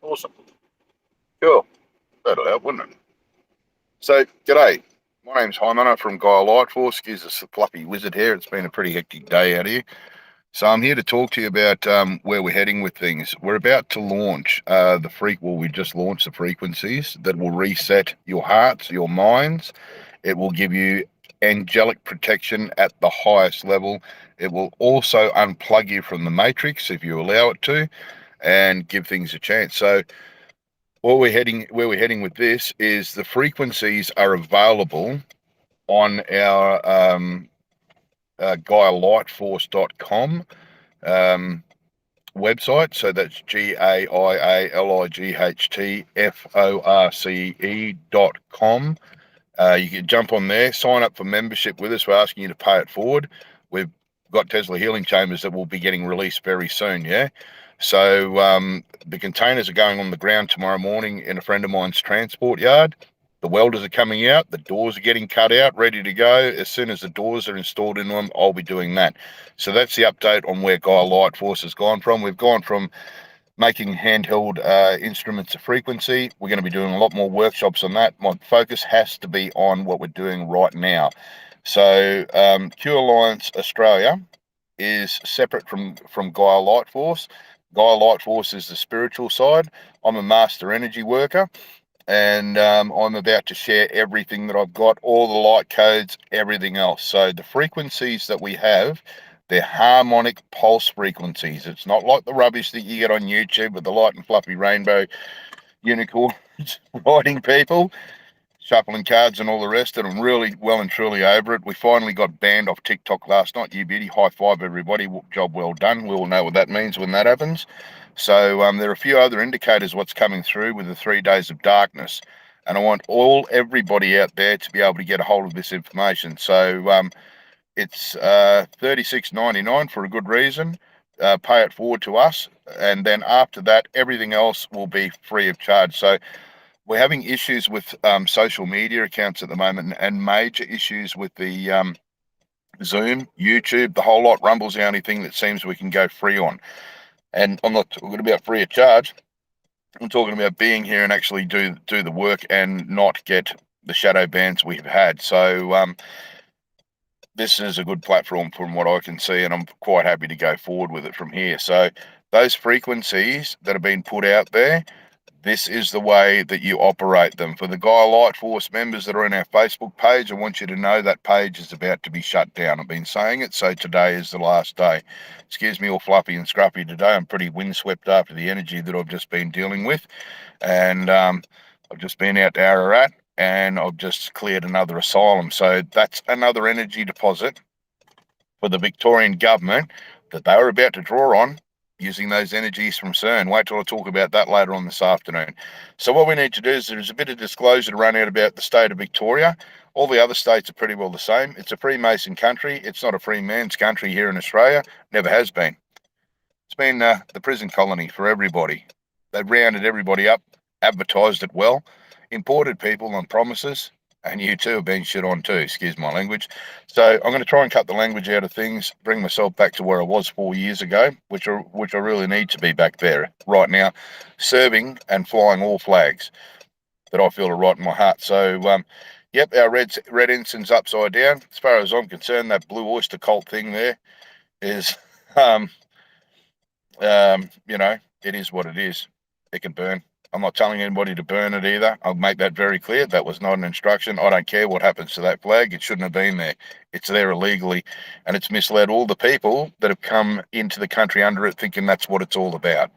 Awesome. Cool. That'll help, wouldn't it? So, g'day. My name's Hymana from Gaia Lightforce. Excuse us, the fluffy wizard here. It's been a pretty hectic day out here. So, I'm here to talk to you about where we're heading with things. We're about to launch we just launched the frequencies that will reset your hearts, your minds. It will give you angelic protection at the highest level. It will also unplug you from the matrix if you allow it to, and give things a chance. So, where we're heading with this is the frequencies are available on our GaiaLightForce.com website. So that's GaiaLightForce.com. You can jump on there, sign up for membership with us. We're asking you to pay it forward. We've got Tesla healing chambers that will be getting released very soon. Yeah. So the containers are going on the ground tomorrow morning in a friend of mine's transport yard. The welders are coming out. The doors are getting cut out, ready to go. As soon as the doors are installed in them, I'll be doing that. So that's the update on where Gaia Light Force has gone from. We've gone from making handheld instruments of frequency. We're going to be doing a lot more workshops on that. My focus has to be on what we're doing right now. So Q Alliance Australia is separate from Gaia Light Force. Gaia Light Force is the spiritual side. I'm a master energy worker, and I'm about to share everything that I've got, all the light codes, everything else. So the frequencies that we have, they're harmonic pulse frequencies. It's not like the rubbish that you get on YouTube with the light and fluffy rainbow unicorns riding people, shuffling cards and all the rest. And I'm really well and truly over it. We finally got banned off TikTok last night. You beauty, high five everybody. Job well done. We all know what that means when that happens. So there are a few other indicators what's coming through with the 3 days of darkness. And I want everybody out there to be able to get a hold of this information. So it's $36.99 for a good reason. Pay it forward to us, and then after that, everything else will be free of charge. So we're having issues with social media accounts at the moment, and major issues with the Zoom, YouTube, the whole lot. Rumble's the only thing that seems we can go free on. And I'm not talking about free of charge. I'm talking about being here and actually do the work and not get the shadow bans we've had. So this is a good platform from what I can see, and I'm quite happy to go forward with it from here. So those frequencies that have been put out there, this is the way that you operate them. For the Gaia Light Force members that are on our Facebook page, I want you to know that page is about to be shut down. I've been saying it, so today is the last day. Excuse me all fluffy and scruffy today. I'm pretty windswept after the energy that I've just been dealing with. And I've just been out to Ararat, and I've just cleared another asylum. So that's another energy deposit for the Victorian government that they were about to draw on, using those energies from CERN. Wait till I talk about that later on this afternoon. So what we need to do is there's a bit of disclosure to run out about the state of Victoria. All the other states are pretty well the same. It's a Freemason country. It's not a free man's country here in Australia. Never has been. It's been the prison colony for everybody. They've rounded everybody up, advertised it well, imported people on promises, and you too have been shit on too, excuse my language. So I'm going to try and cut the language out of things, bring myself back to where I was 4 years ago, which I really need to be back there right now, serving and flying all flags that I feel are right in my heart. So, yep, our red ensign's upside down. As far as I'm concerned, that blue oyster cult thing there is, it is what it is. It can burn. I'm not telling anybody to burn it either. I'll make that very clear. That was not an instruction. I don't care what happens to that flag. It shouldn't have been there. It's there illegally, and it's misled all the people that have come into the country under it thinking that's what it's all about.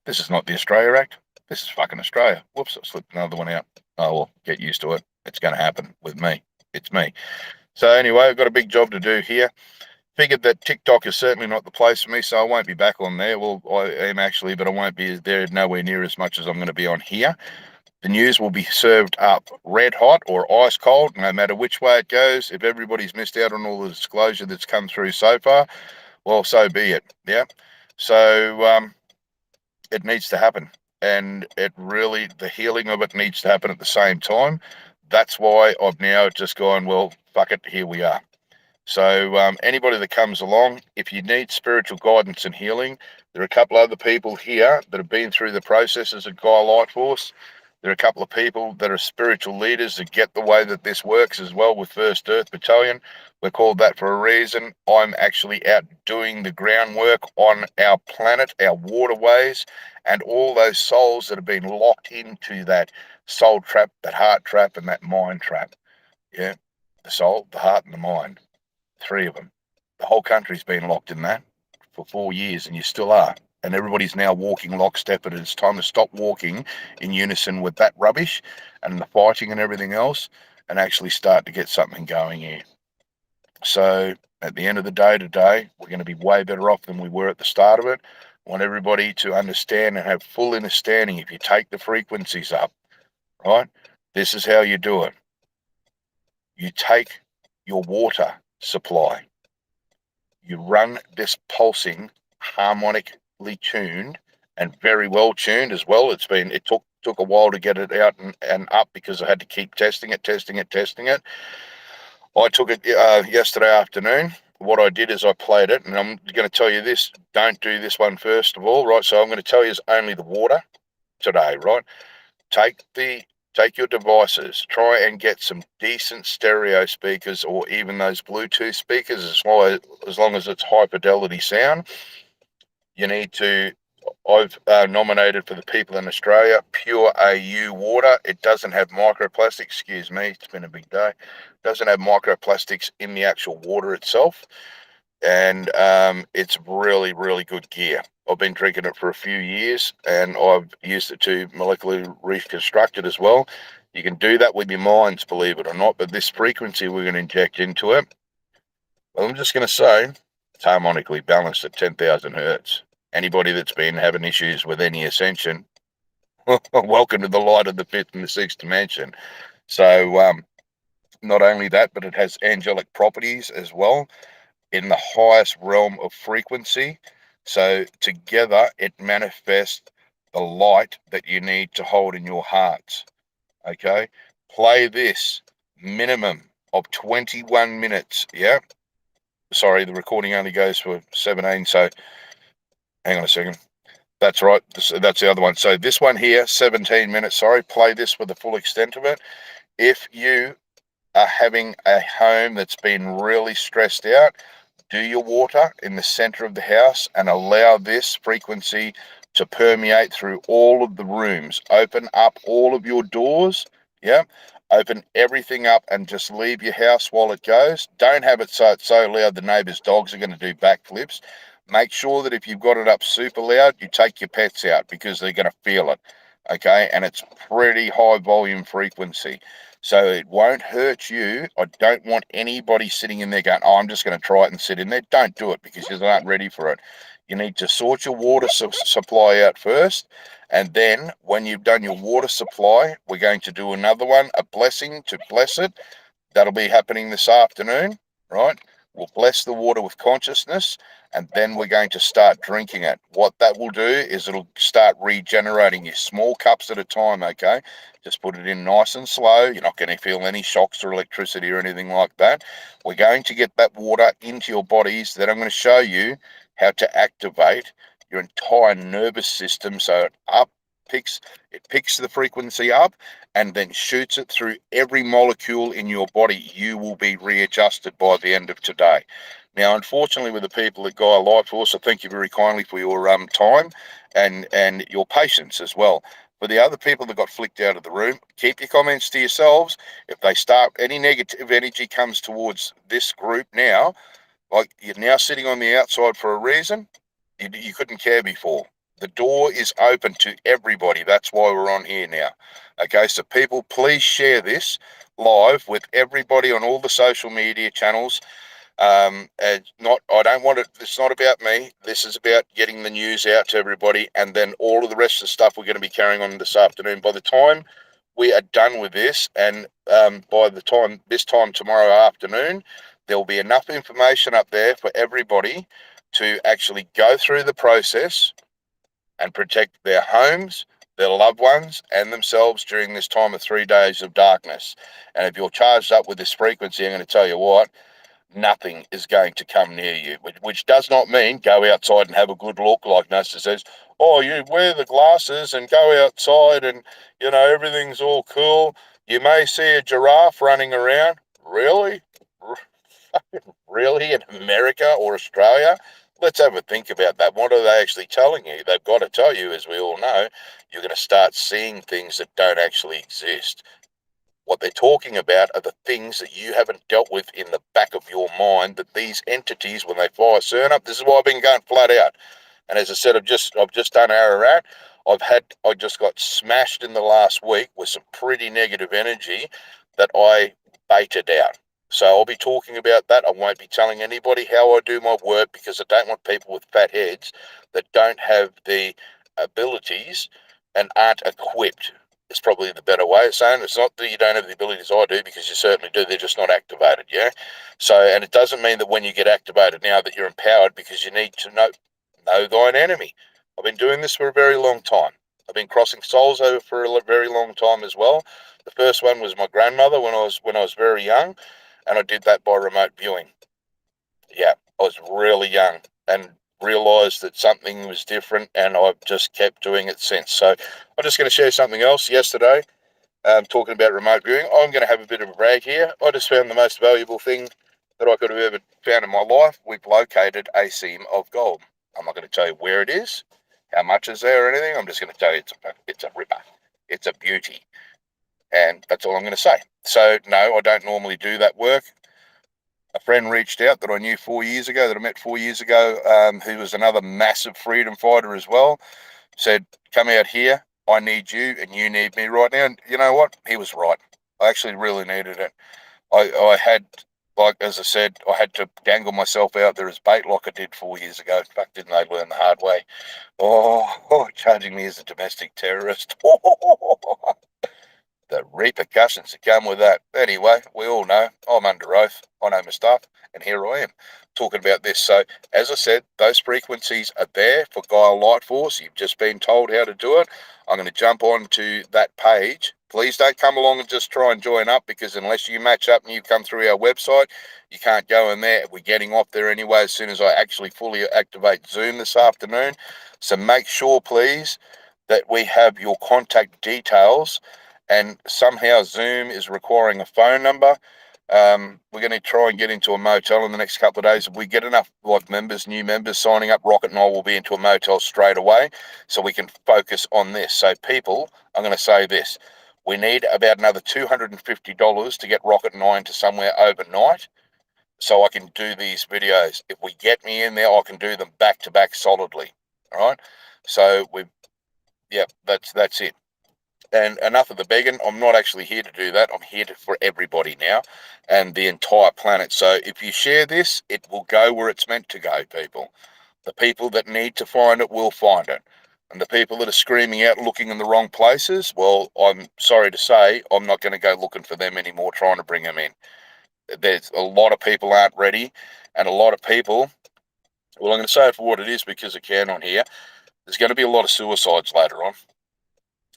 This is not the Australia Act. This is fucking Australia. Whoops, I slipped another one out. Oh, well, get used to it. It's going to happen with me. It's me. So anyway, I've got a big job to do here. Figured that TikTok is certainly not the place for me, so I won't be back on there. Well, I am actually, but I won't be there nowhere near as much as I'm going to be on here. The news will be served up red hot or ice cold, no matter which way it goes. If everybody's missed out on all the disclosure that's come through so far, well, so be it. Yeah. So it needs to happen, and the healing of it needs to happen at the same time. That's why I've now just gone, well, fuck it, here we are. So anybody that comes along, if you need spiritual guidance and healing, There are a couple other people here that have been through the processes of Gaia Light Force. There are a couple of people that are spiritual leaders that get the way that this works as well with First Earth Battalion. We're called that for a reason. I'm actually out doing the groundwork on our planet, our waterways, and all those souls that have been locked into that soul trap, that heart trap, and that mind trap. Yeah, the soul, the heart, and the mind. Three of them. The whole country's been locked in that for 4 years, and you still are. And everybody's now walking lockstep, and it's time to stop walking in unison with that rubbish and the fighting and everything else, and actually start to get something going here. So at the end of the day today, we're going to be way better off than we were at the start of it. I want everybody to understand and have full understanding. If you take the frequencies up, right, this is how you do it. You take your water supply, you run this pulsing, harmonically tuned, and very well tuned as well. It took a while to get it out and up because I had to keep testing it. I took it yesterday afternoon. What I did is I played it, and I'm going to tell you this: don't do this one first of all, right? So I'm going to tell you is only the water today, right? Take your devices, try and get some decent stereo speakers or even those Bluetooth speakers, as long as it's high fidelity sound. You need to, I've nominated for the people in Australia, Pure AU water. It doesn't have microplastics, excuse me, it's been a big day. It doesn't have microplastics in the actual water itself. And it's really, really good gear. I've been drinking it for a few years, and I've used it to molecularly reconstruct it as well. You can do that with your minds, believe it or not, but this frequency we're going to inject into it, well, I'm just going to say it's harmonically balanced at 10,000 hertz. Anybody that's been having issues with any ascension, welcome to the light of the fifth and the sixth dimension. So not only that, but it has angelic properties as well in the highest realm of frequency. So together it manifests the light that you need to hold in your hearts. Okay, play this minimum of 21 minutes. Yeah, sorry, the recording only goes for 17, so hang on a second. That's right, that's the other one. So this one here, 17 minutes. Sorry, play this for the full extent of it. If you are having a home that's been really stressed out, do your water in the center of the house and allow this frequency to permeate through all of the rooms. Open up all of your doors. Yeah. Open everything up and just leave your house while it goes. Don't have it so it's so loud the neighbor's dogs are going to do backflips. Make sure that if you've got it up super loud, you take your pets out because they're going to feel it. Okay. And it's pretty high volume frequency. So it won't hurt you. I don't want anybody sitting in there going, oh, I'm just going to try it and sit in there. Don't do it because you aren't ready for it. You need to sort your water supply out first. And then when you've done your water supply, we're going to do another one, a blessing to bless it. That'll be happening this afternoon, right? We'll bless the water with consciousness, and then we're going to start drinking it. What that will do is it'll start regenerating you, small cups at a time, okay? Just put it in nice and slow. You're not going to feel any shocks or electricity or anything like that. We're going to get that water into your bodies. Then I'm going to show you how to activate your entire nervous system so it picks the frequency up and then shoots it through every molecule in your body. You will be readjusted by the end of today. Now, unfortunately, with the people at Gaia Life Force, I thank you very kindly for your time and your patience as well. For the other people that got flicked out of the room, keep your comments to yourselves. If they start, any negative energy comes towards this group now, like you're now sitting on the outside for a reason, you couldn't care before. The door is open to everybody. That's why we're on here now. Okay, so people, please share this live with everybody on all the social media channels. And I don't want it. It's not about me. This is about getting the news out to everybody, and then all of the rest of the stuff we're going to be carrying on this afternoon. By the time we are done with this, and by the time this time tomorrow afternoon, there will be enough information up there for everybody to actually go through the process and protect their homes, their loved ones, and themselves during this time of 3 days of darkness. And if you're charged up with this frequency, I'm going to tell you what, nothing is going to come near you, which does not mean go outside and have a good look like Nesta says. Oh, you wear the glasses and go outside and, everything's all cool. You may see a giraffe running around. Really? Really? In America or Australia? Let's have a think about that. What are they actually telling you? They've got to tell you, as we all know, you're going to start seeing things that don't actually exist. What they're talking about are the things that you haven't dealt with in the back of your mind, that these entities, when they fire CERN up, this is why I've been going flat out. And as I said, I've just done Ararat. I just got smashed in the last week with some pretty negative energy that I baited out. So I'll be talking about that. I won't be telling anybody how I do my work because I don't want people with fat heads that don't have the abilities and aren't equipped. It's probably the better way of saying it. It's not that you don't have the abilities I do, because you certainly do. They're just not activated, yeah? So, and it doesn't mean that when you get activated now that you're empowered, because you need to know thine enemy. I've been doing this for a very long time. I've been crossing souls over for a very long time as well. The first one was my grandmother when I was very young, and I did that by remote viewing. Yeah, I was really young and realised that something was different, and I've just kept doing it since. So I'm just going to share something else. Yesterday, talking about remote viewing, I'm going to have a bit of a brag here. I just found the most valuable thing that I could have ever found in my life. We've located a seam of gold. I'm not going to tell you where it is, how much is there or anything. I'm just going to tell you it's a ripper. It's a beauty. And that's all I'm going to say. So, no, I don't normally do that work. A friend reached out that I knew 4 years ago, that I met 4 years ago, who was another massive freedom fighter as well, said, come out here. I need you and you need me right now. And you know what? He was right. I actually really needed it. I had, like, as I said, I had to dangle myself out there as bait like I did 4 years ago. In fact, didn't they learn the hard way? Charging me as a domestic terrorist. The repercussions that come with that. Anyway, we all know I'm under oath. I know my stuff, and here I am talking about this. So, as I said, those frequencies are there for Gaia Light Force. You've just been told how to do it. I'm going to jump on to that page. Please don't come along and just try and join up, because unless you match up and you come through our website, you can't go in there. We're getting off there anyway as soon as I actually fully activate Zoom this afternoon. So make sure, please, that we have your contact details, and somehow Zoom is requiring a phone number. We're going to try and get into a motel in the next couple of days. If we get enough new members signing up, Rocket and I will be into a motel straight away so we can focus on this. So people, I'm going to say this. We need about another $250 to get Rocket and I into somewhere overnight so I can do these videos. If we get me in there, I can do them back to back solidly. All right. So that's it. And enough of the begging. I'm not actually here to do that. I'm here for everybody now and the entire planet. So if you share this, it will go where it's meant to go, people. The people that need to find it will find it. And the people that are screaming out looking in the wrong places, well, I'm sorry to say, I'm not going to go looking for them anymore, trying to bring them in. There's a lot of people aren't ready, and a lot of people, well, I'm going to say it for what it is because I can on here. There's going to be a lot of suicides later on.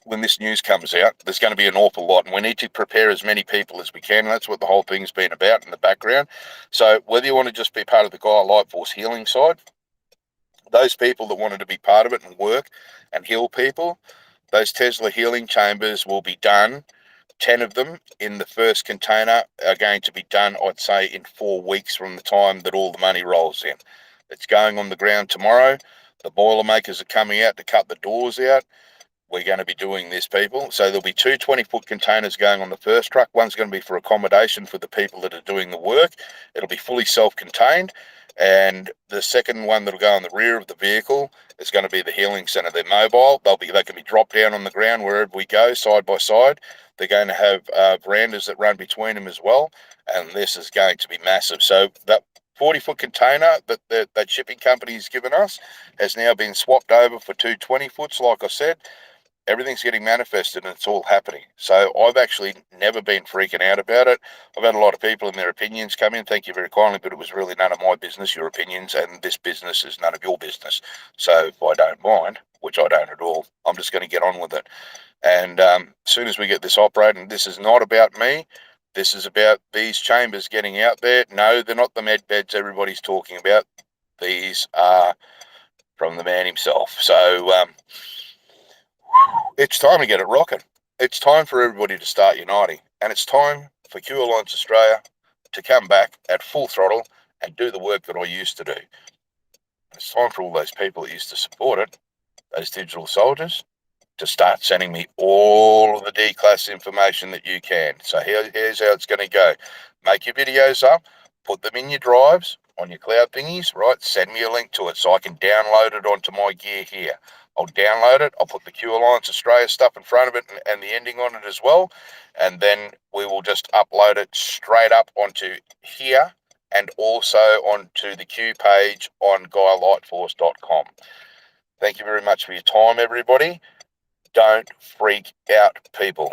When this news comes out, there's going to be an awful lot, and we need to prepare as many people as we can. And that's what the whole thing's been about in the background. So whether you want to just be part of the Gaia Light Force healing side, those people that wanted to be part of it and work and heal people, those Tesla healing chambers will be done. 10 of them in the first container are going to be done, I'd say, in 4 weeks from the time that all the money rolls in. It's going on the ground tomorrow. The boilermakers are coming out to cut the doors out. We're going to be doing this, people. So there'll be two 20-foot containers going on the first truck. One's going to be for accommodation for the people that are doing the work. It'll be fully self-contained. And the second one that'll go on the rear of the vehicle is going to be the healing center. They're mobile. They can be dropped down on the ground wherever we go, side by side. They're going to have verandas that run between them as well. And this is going to be massive. So that 40-foot container that shipping company has given us has now been swapped over for two 20-foots, like I said. Everything's getting manifested and it's all happening. So I've actually never been freaking out about it. I've had a lot of people and their opinions come in. Thank you very kindly, but it was really none of my business, your opinions, and this business is none of your business. So if I don't mind, which I don't at all, I'm just going to get on with it. And as soon as we get this operating, this is not about me. This is about these chambers getting out there. No, they're not the med beds everybody's talking about. These are from the man himself. So it's time to get it rocking. It's time for everybody to start uniting. And it's time for Q Alliance Australia to come back at full throttle and do the work that I used to do. It's time for all those people that used to support it, those digital soldiers, to start sending me all of the D-class information that you can. So here's how it's going to go. Make your videos up, put them in your drives, on your cloud thingies, right? Send me a link to it so I can download it onto my gear here. I'll download it. I'll put the Q Alliance Australia stuff in front of it and the ending on it as well. And then we will just upload it straight up onto here and also onto the Q page on GuyLightForce.com. Thank you very much for your time, everybody. Don't freak out, people.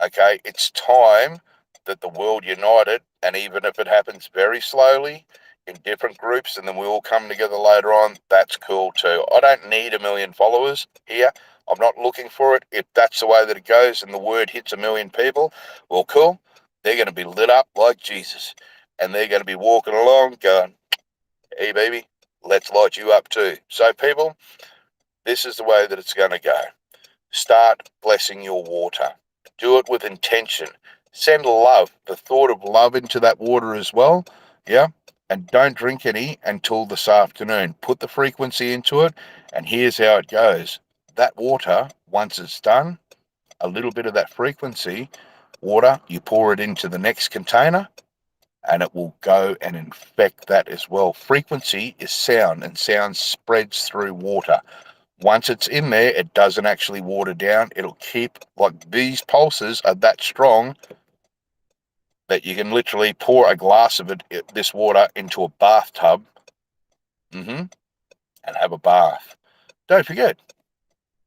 Okay, it's time that the world united, and even if it happens very slowly in different groups and then we all come together later on, that's cool too. I don't need 1 million followers here. I'm not looking for it. If that's the way that it goes and the word hits 1 million people, well, cool. They're going to be lit up like Jesus, and they're going to be walking along going, hey, baby, let's light you up too. So, people, this is the way that it's going to go. Start blessing your water. Do it with intention. Send love, the thought of love into that water as well. Yeah. And don't drink any until this afternoon. Put the frequency into it, and here's how it goes. That water, once it's done, a little bit of that frequency water, you pour it into the next container, and it will go and infect that as well. Frequency is sound, and sound spreads through water. Once it's in there, it doesn't actually water down. It'll keep, like, these pulses are that strong that you can literally pour a glass of this water into a bathtub and have a bath. Don't forget,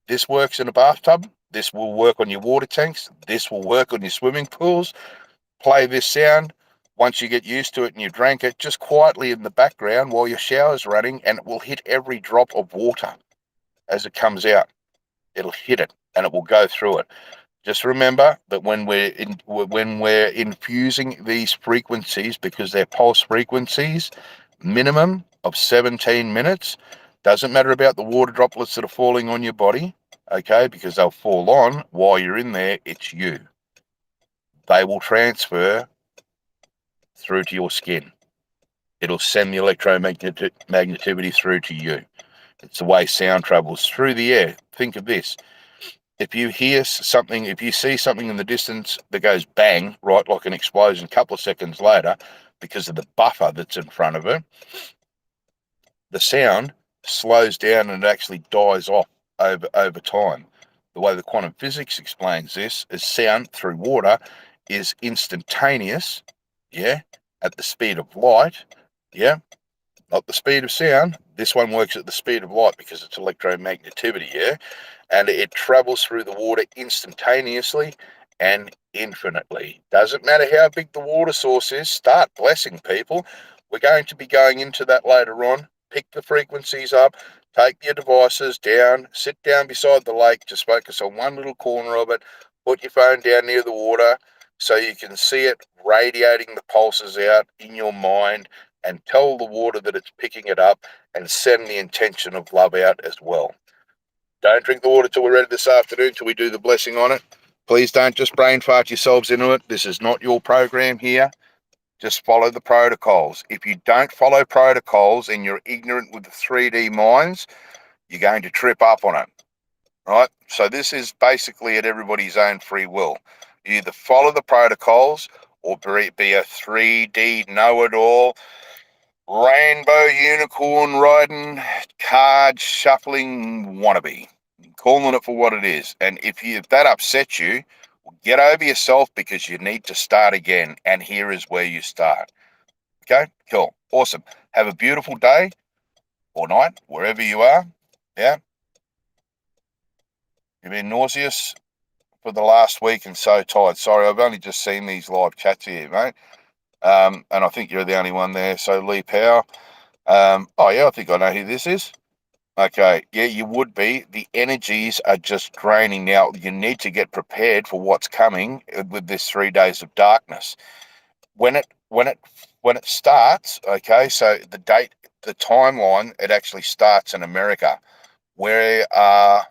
this works in a bathtub. This will work on your water tanks. This will work on your swimming pools. Play this sound. Once you get used to it and you drank it, just quietly in the background while your shower's running, and it will hit every drop of water as it comes out. It'll hit it and it will go through it. Just remember that when we're infusing these frequencies, because they're pulse frequencies, minimum of 17 minutes. Doesn't matter about the water droplets that are falling on your body, okay, because they'll fall on while you're in there. It's you. They will transfer through to your skin. It'll send the electromagnetivity through to you. It's the way sound travels through the air. Think of this. If you hear something, if you see something in the distance that goes bang, right, like an explosion, a couple of seconds later, because of the buffer that's in front of it, the sound slows down and it actually dies off over time. The way the quantum physics explains this is sound through water is instantaneous, yeah, at the speed of light, yeah, not the speed of sound. This one works at the speed of light because it's electromagnetivity, yeah? And it travels through the water instantaneously and infinitely. Doesn't matter how big the water source is, start blessing, people. We're going to be going into that later on. Pick the frequencies up, take your devices down, sit down beside the lake, just focus on one little corner of it, put your phone down near the water so you can see it radiating the pulses out in your mind, and tell the water that it's picking it up, and send the intention of love out as well. Don't drink the water till we're ready this afternoon, till we do the blessing on it. Please don't just brain fart yourselves into it. This is not your program here. Just follow the protocols. If you don't follow protocols and you're ignorant with the 3D minds, you're going to trip up on it, right? So this is basically at everybody's own free will. You either follow the protocols or be a 3D know-it-all, rainbow unicorn riding, card shuffling wannabe. Calling it for what it is. And if that upsets you, get over yourself, because you need to start again. And here is where you start. Okay, cool, awesome. Have a beautiful day or night, wherever you are. Yeah. You've been nauseous for the last week and so tired. Sorry, I've only just seen these live chats here, mate. And I think you're the only one there. So Lee Power. Oh yeah, I think I know who this is. Okay, yeah, you would be. The energies are just draining now. You need to get prepared for what's coming with this 3 days of darkness. When it when it when it starts, okay, so the date, the timeline, it actually starts in America. We are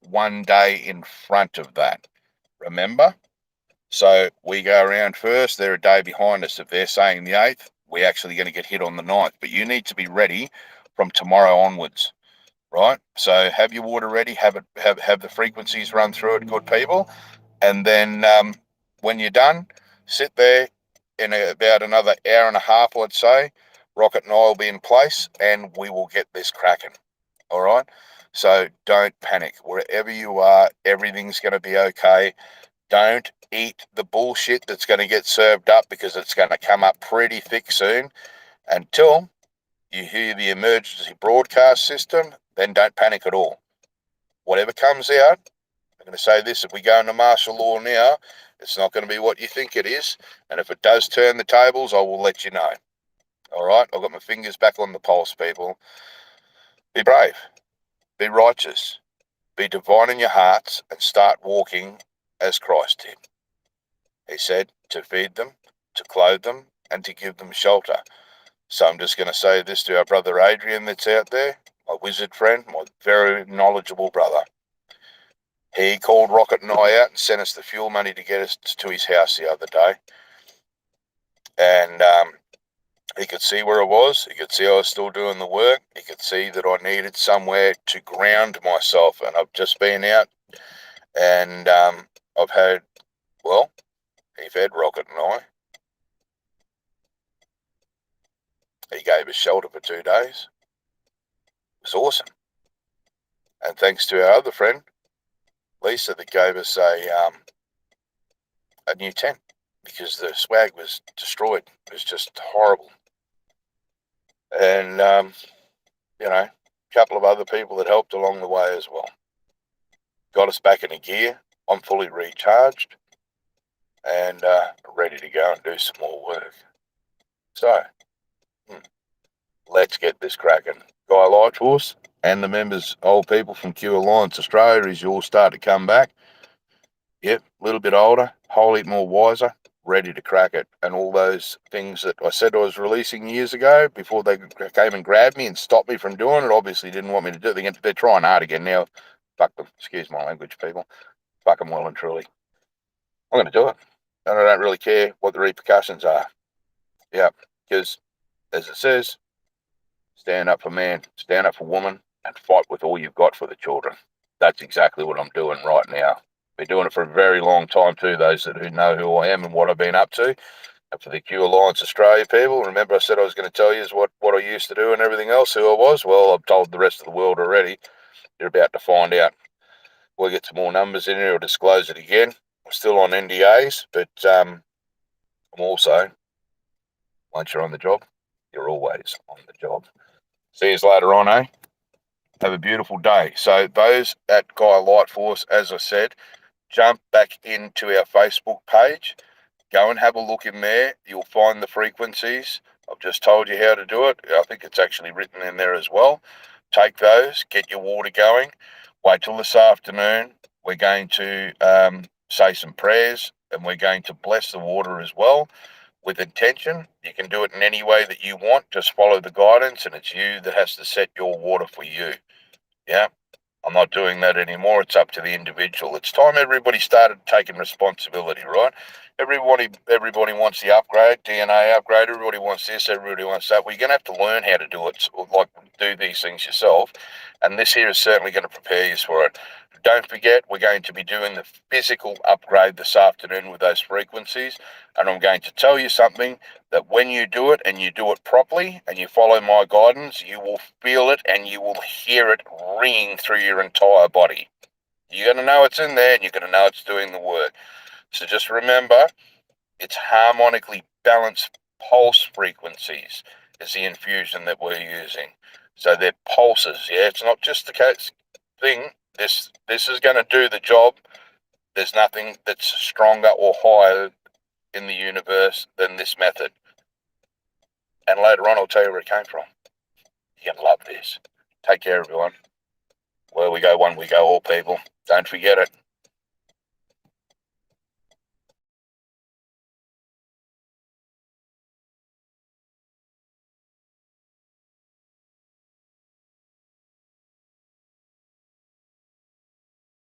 1 day in front of that. Remember? So we go around first. They're a day behind us. If they're saying the 8th, we're actually going to get hit on the 9th. But you need to be ready from tomorrow onwards, right? So have your water ready. Have the frequencies run through it, good people. And then when you're done, sit there in about another hour and a half, I'd say. Rocket and I will be in place, and we will get this cracking. All right. So don't panic. Wherever you are, everything's going to be okay. Don't eat the bullshit that's going to get served up, because it's going to come up pretty thick soon. Until you hear the emergency broadcast system, then don't panic at all. Whatever comes out, I'm going to say this: if we go into martial law now, it's not going to be what you think it is. And if it does turn the tables, I will let you know. All right? I've got my fingers back on the pulse, people. Be brave. Be righteous. Be divine in your hearts, and start walking as Christ did. He said to feed them, to clothe them, and to give them shelter. So I'm just going to say this to our brother Adrian that's out there, my wizard friend, my very knowledgeable brother. He called Rocket and I out and sent us the fuel money to get us to his house the other day. And he could see where I was. He could see I was still doing the work. He could see that I needed somewhere to ground myself. And I've just been out, and I've had, well, he fed Rocket and I. He gave us shelter for 2 days. It was awesome. And thanks to our other friend, Lisa, that gave us a new tent, because the swag was destroyed. It was just horrible. And, a couple of other people that helped along the way as well. Got us back into gear. I'm fully recharged and ready to go and do some more work. So, let's get this cracking. Guy Lightforce and the members, old people from Q Allaiance Australia, as you all start to come back. Yep, a little bit older, whole heap more wiser, ready to crack it. And all those things that I said I was releasing years ago, before they came and grabbed me and stopped me from doing it, obviously didn't want me to do it. They're trying hard again now. Fuck them. Excuse my language, people. Fuck them well and truly. I'm going to do it. And I don't really care what the repercussions are. Yeah, because as it says, stand up for man, stand up for woman, and fight with all you've got for the children. That's exactly what I'm doing right now. Been doing it for a very long time too, those who know who I am and what I've been up to. And for the Q Allaiance Australia people, remember I said I was going to tell you is what I used to do and everything else, who I was? Well, I've told the rest of the world already. You're about to find out. We'll get some more numbers in here or disclose it again. I'm still on NDAs, but I'm also, once you're on the job, you're always on the job. See you later on, eh? Have a beautiful day. So those at Guy Lightforce, as I said, jump back into our Facebook page. Go and have a look in there. You'll find the frequencies. I've just told you how to do it. I think it's actually written in there as well. Take those, get your water going. Wait till this afternoon. We're going to say some prayers, and we're going to bless the water as well with intention. You can do it in any way that you want. Just follow the guidance, and it's you that has to set your water for you. Yeah. I'm not doing that anymore. It's up to the individual. It's time everybody started taking responsibility, right? Everybody wants the upgrade, DNA upgrade. Everybody wants this. Everybody wants that. Well, you're going to have to learn how to do it, like do these things yourself. And this here is certainly going to prepare you for it. Don't forget, we're going to be doing the physical upgrade this afternoon with those frequencies. And I'm going to tell you something, that when you do it and you do it properly and you follow my guidance, you will feel it and you will hear it ringing through your entire body. You're going to know it's in there and you're going to know it's doing the work. So just remember, it's harmonically balanced pulse frequencies is the infusion that we're using. So they're pulses, yeah? It's not just the case thing. This is going to do the job. There's nothing that's stronger or higher in the universe than this method. And later on, I'll tell you where it came from. You're going to love this. Take care, everyone. Where we go, one we go, all people. Don't forget it.